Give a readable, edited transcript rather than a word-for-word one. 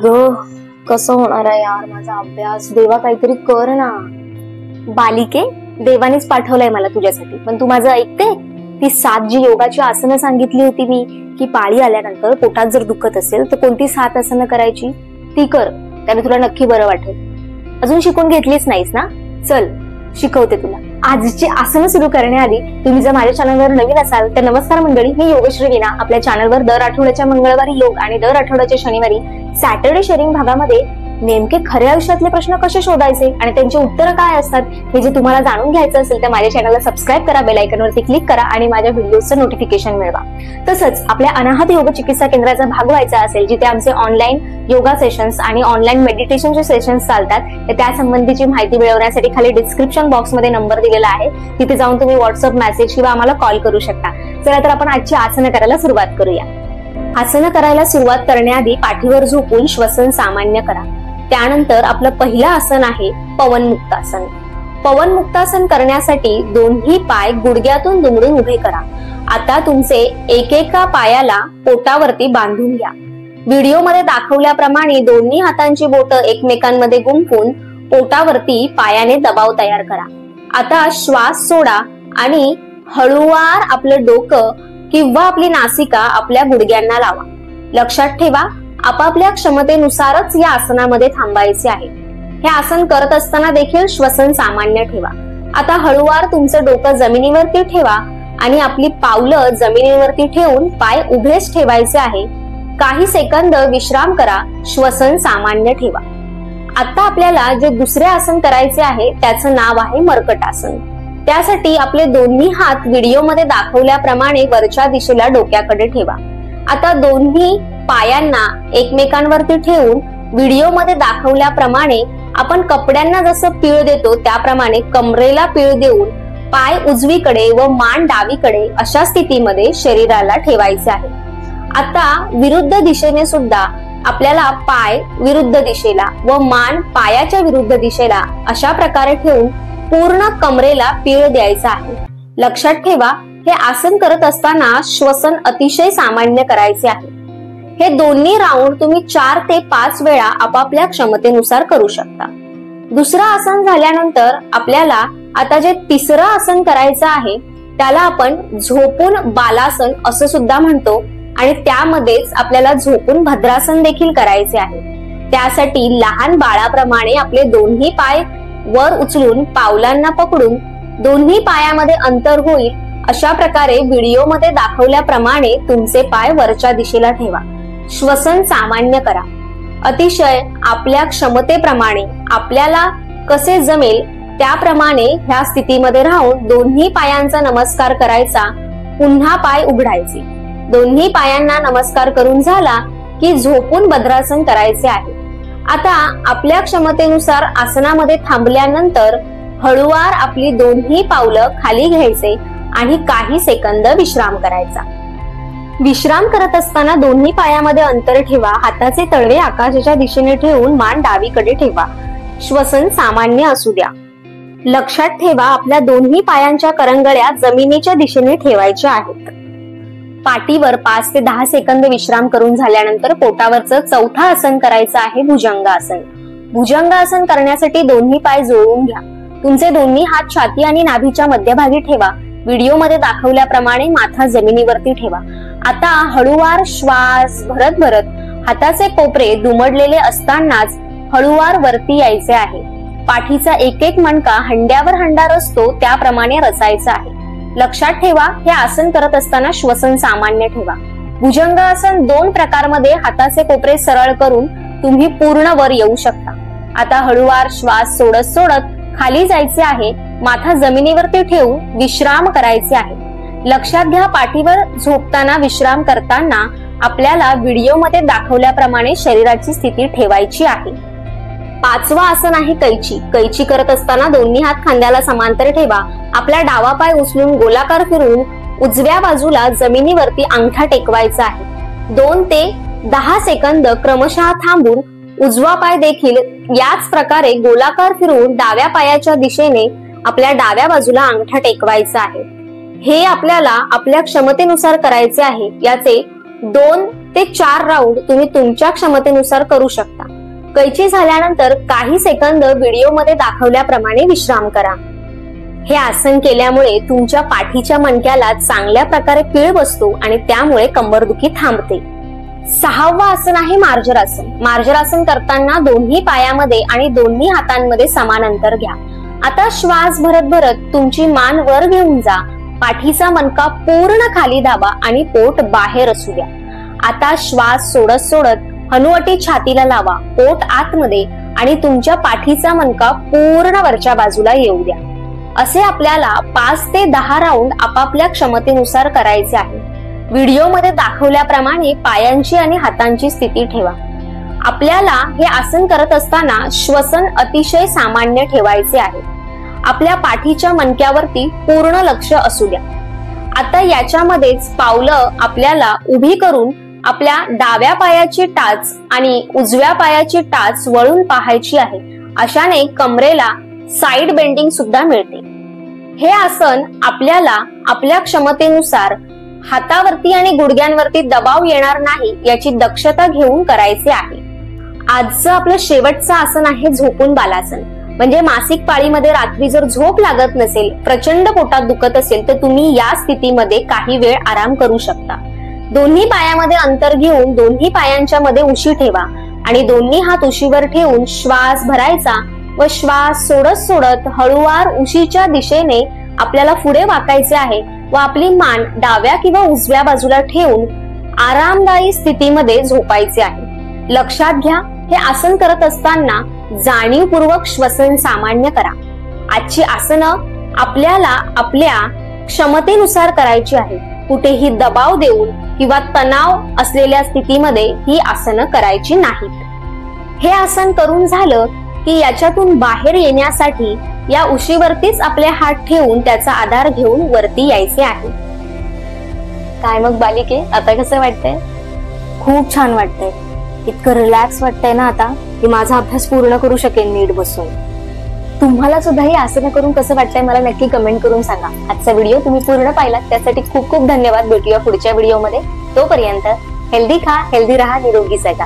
अगं कसं होणार आहे यार माझा अभ्यास. देवा काहीतरी कर ना. बालिके, देवानेच पाठवलंय मला तुझ्यासाठी, पण तू माझं ऐकते? ती 7 जी योगाची आसनं सांगितली होती मी, की पाळी आल्यानंतर पोटात जर दुखत असेल तर कोणती 7 आसनं करायची ती कर, त्याने तुला नक्की बरं वाटेल. अजून शिकून घेतलीच नाहीस ना? चल शिकवते तुला. आजची आसनं सुरू करण्याआधी तुम्ही जर माझ्या चॅनलवर नवीन असाल तर नमस्कार मंडळी, मी योगश्री वीणा. आपल्या चॅनलवर दर आठवड्याच्या मंगळवारी योग आणि दर आठवड्याच्या शनिवारी सॅटर्डे शेअरिंग भागामध्ये नेमके खऱ्या आयुष्यातले प्रश्न कसे शोधायचे आणि त्यांची उत्तरं काय असतात हे जे तुम्हाला जाणून घ्यायचं असेल तर माझ्या चॅनलला सबस्क्राईब करा, बेल आयकॉनवरती क्लिक करा आणि माझ्या व्हिडिओचं नोटिफिकेशन मिळवा. तसंच आपल्या अनाहत योग चिकित्सा केंद्राचा भाग व्हायचा असेल, जिथे आमचे ऑनलाईन योगा सेशन्स आणि ऑनलाईन मेडिटेशनचे सेशन्स चालतात, तर त्या संबंधीची माहिती मिळवण्यासाठी खाली डिस्क्रिप्शन बॉक्समध्ये नंबर दिलेला आहे, तिथे जाऊन तुम्ही व्हॉट्सअप मेसेज किंवा आम्हाला कॉल करू शकता. चला तर आपण आजची आसनं करायला सुरुवात करूया. आसनं करायला सुरुवात करण्याआधी पाठीवर झोपून श्वसन सामान्य करा. त्यानंतर आपलं पहिलं आसन आहे पवन मुक्तासन. पवन मुक्तासन करण्यासाठी दोन्ही पाय गुडघ्यातून दुमडून उभे करा. आता तुमचे एकेका पायाला पोटावरती बांधून घ्या. व्हिडिओमध्ये दाखवल्याप्रमाणे दोन्ही हातांची बोटं एकमेकांमध्ये गुंफून पोटावरती पायाने दबाव तयार करा. आता श्वास सोडा आणि हळूवार आपलं डोकं किंवा आपली नासिका आपल्या गुडघ्यांना लावा. लक्षात ठेवा, आपापल्या क्षमतेनुसारच या आसनामध्ये थांबायचे आहे. हे आसन करत असताना देखील श्वसन सामान्य ठेवा. आता हळूवार तुमचं डोकं जमिनीवरती ठेवा आणि आपली पावलं जमिनीवरती ठेवून पाय उभेच ठेवायचे आहे. काही सेकंद विश्राम करा, श्वसन सामान्य ठेवा. आता आपल्याला जे दुसरे आसन करायचे आहे त्याचं नाव आहे मर्कटासन. त्यासाठी आपले दोन्ही हात व्हिडिओमध्ये दाखवल्याप्रमाणे वरच्या दिशेला डोक्याकडे ठेवा. आता दोन्ही पायांना एकमेकांवरती ठेवून व्हिडिओमध्ये दाखवल्याप्रमाणे आपण कपड्यांना जसं पीळ देतो त्याप्रमाणे कमरेला पीळ देऊन पाय उजवीकडे व मान डावीकडे अशा स्थितीमध्ये शरीराला ठेवायचे आहे. आता विरुद्ध दिशेने सुद्धा आपल्याला पाय विरुद्ध दिशेला व मान पायाच्या विरुद्ध दिशेला अशा प्रकारे ठेवून पूर्ण कमरेला पीळ द्यायचा आहे. लक्षात ठेवा, हे आसन करत असताना श्वसन अतिशय सामान्य करायचे आहे. हे दोन्ही राऊंड तुम्ही 4 ते 5 वेळा आपापल्या क्षमतेनुसार करू शकता. दुसरं आसन झाल्यानंतर आपल्याला आता जे तिसरं आसन करायचं आहे त्याला आपण झोपून बालासन असं सुद्धा म्हणतो आणि त्यामध्येच आपल्याला झोपून भद्रासन देखील करायचे आहे. त्यासाठी लहान बाळाप्रमाणे आपले दोन्ही पाय वर उचलून पावलांना पकडून दोन्ही पायामध्ये अंतर होईल अशा प्रकारे व्हिडिओमध्ये दाखवल्याप्रमाणे तुमचे पाय वरच्या दिशेला ठेवा. श्वसन सामान्य करा. अतिशय आपल्या क्षमतेप्रमाणे आपल्याला कसे जमेल त्याप्रमाणे ह्या स्थितीमध्ये राहून दोन्ही पायांचा नमस्कार करायचा. पुन्हा पाय उघडायचे. दोन्ही पायांना नमस्कार करून झाला की झोपून भद्रासन करायचे आहे. आता आपल्या क्षमतेनुसार आसनामध्ये थांबल्यानंतर हळूवार आपली दोन्ही पावलं खाली घ्यायचे आणि काही सेकंद विश्राम करायचा. विश्राम करत असताना दोन्ही पायामध्ये अंतर ठेवा. हाताचे तळवे आकाशाच्या दिशेने ठेवून मान डावीकडे ठेवा. श्वसन सामान्य असू द्या. लक्षात ठेवा, आपल्या दोन्ही पायांच्या करंगळ्या जमिनीच्या दिशेने ठेवायच्या आहेत. पाठीवर 5 ते 10 सेकंद विश्राम करून झाल्यानंतर पोटावरचं चौथं आसन करायचं आहे भुजंगासन. भुजंगासन करण्यासाठी दोन्ही पाय जोडून घ्या. तुमचे दोन्ही हात छाती आणि नाभीच्या मध्यभागी ठेवा. व्हिडिओमध्ये दाखवल्याप्रमाणे माथा जमिनीवरती ठेवा. आता हळूवार श्वास भरत भरत हाताचे कोपरे दुमडलेले असतानाच हळूवार वरती यायचे आहे. पाठीचा एक एक मणका हंड्यावर हंडा रचतो त्याप्रमाणे रचायचा आहे. लक्षात ठेवा, हे आसन करत असताना श्वसन सामान्य ठेवा. भुजंगासन 2 प्रकारमध्ये हाताचे कोपरे सरळ करून तुम्ही पूर्ण वर येऊ शकता. आता हळूवार श्वास सोडत सोडत खाली जायचे आहे. माथा जमिनीवरती ठेवून विश्राम करायचे आहे. लक्षात घ्या, पाठीवर झोपताना विश्राम करताना आपल्याला व्हिडिओमध्ये दाखवल्याप्रमाणे शरीराची स्थिती ठेवायची आहे. 5वं आसन आहे कैची. कैची करत असताना दोन्ही हात खांद्याला समांतर ठेवा. आपला डावा पाय उचलून गोलाकार फिरून उजव्या बाजूला जमिनीवरती अंगठा टेकवायचा आहे. 2 ते 10 सेकंद क्रमशः थांबून उजवा पाय देखील याच प्रकारे गोलाकार फिरून डाव्या पायाच्या दिशेने आपल्या डाव्या बाजूला अंगठा टेकवायचा आहे. हे आपल्याला आपल्या क्षमतेनुसार करायचे आहे. याचे 2 ते 4 राऊंड तुम्ही तुमच्या क्षमतेनुसार करू शकता. कैची झाल्यानंतर काही सेकंद व्हिडिओमध्ये दाखवल्याप्रमाणे विश्राम करा. हे आसन केल्यामुळे तुमच्या पाठीच्या मणक्याला चांगल्या प्रकारे पीळ बसतो आणि त्यामुळे कंबरदुखी थांबते. 6वं आसन आहे मार्जरासन. मार्जरासन करताना दोन्ही पायामध्ये आणि दोन्ही हातांमध्ये समान अंतर घ्या. आता श्वास भरत भरत तुमची मान वर घेऊन जा. पाठीचा मणका पूर्ण खाली दाबा आणि पोट बाहेर असू द्या. आता श्वास सोडत सोडत हनुवटी छातीला लावा, पोट आतमध्ये आणि तुमच्या पाठीचा मणका पूर्ण वरच्या बाजूला येऊ द्या. असे आपल्याला 5 ते 10 राऊंड आपापल्या क्षमतेनुसार करायचे आहे. व्हिडिओमध्ये दाखवल्याप्रमाणे पायांची आणि हातांची स्थिती ठेवा. आपल्याला हे आसन करत असताना श्वसन अतिशय सामान्य ठेवायचे आहे. आपल्या पाठीच्या मणक्यावरती पूर्ण लक्ष असू द्या. आता याच्यामध्येच पावलं आपल्याला उभी करून आपल्या डाव्या पायाची टाच आणि उजव्या पायाची टाच वळून पाहायची आहे. अशाने कमरेला साइड बेंडिंग सुद्धा मिळते. हे आसन आपल्याला आपल्या क्षमतेनुसार हातावरती आणि गुडघ्यांवरती दबाव येणार नाही याची दक्षता घेऊन करायचे आहे. आजचं आपलं शेवटचं आसन आहे झोपून बालासन. म्हणजे मासिक पाळीमध्ये रात्री जर झोप लागत नसेल, प्रचंड पोटात दुखत असेल तर तुम्ही या स्थितीमध्ये काही वेळ आराम करू शकता. दोन्ही पायामध्ये अंतर घेऊन दोन्ही पायांच्या मध्ये उशी ठेवा आणि दोन्ही हात उशीवर ठेवून श्वास भरायचा व श्वास सोडत सोडत हळूवार उशीच्या दिशेने आपल्याला पुढे वाकायचे आहे व आपली मान डाव्या किंवा उजव्या बाजूला ठेवून आरामदायी स्थितीमध्ये झोपायचे आहे. लक्षात घ्या, हे आसन करत असताना जाणीवपूर्वक श्वसन सामान्य करा. आजची आसनं आपल्याला आपल्या क्षमतेनुसार करायची आहे. कुठेही दबाव देऊन किंवा तणाव असलेल्या स्थितीमध्ये ही आसनं करायची नाहीत. हे आसन करून झालं की याच्यातून बाहेर येण्यासाठी या उशीवरतीच आपले हात ठेवून त्याचा आधार घेऊन वरती यायचे आहे. काय मग बालिके, आता कसं वाटतंय? खूप छान वाटतंय. इतकं रिलॅक्स वाटतंय ना आता की माझा अभ्यास पूर्ण करू शकेन नीट बसून. तुम्हाला सुद्धा ही आसनं करून कसं वाटतंय मला नक्की कमेंट करून सांगा. आजचा व्हिडिओ तुम्ही पूर्ण पाहिलात त्यासाठी खूप खूप धन्यवाद. भेटूया पुढच्या व्हिडिओमध्ये. तोपर्यंत हेल्दी खा, हेल्दी राहा, निरोगी जगा.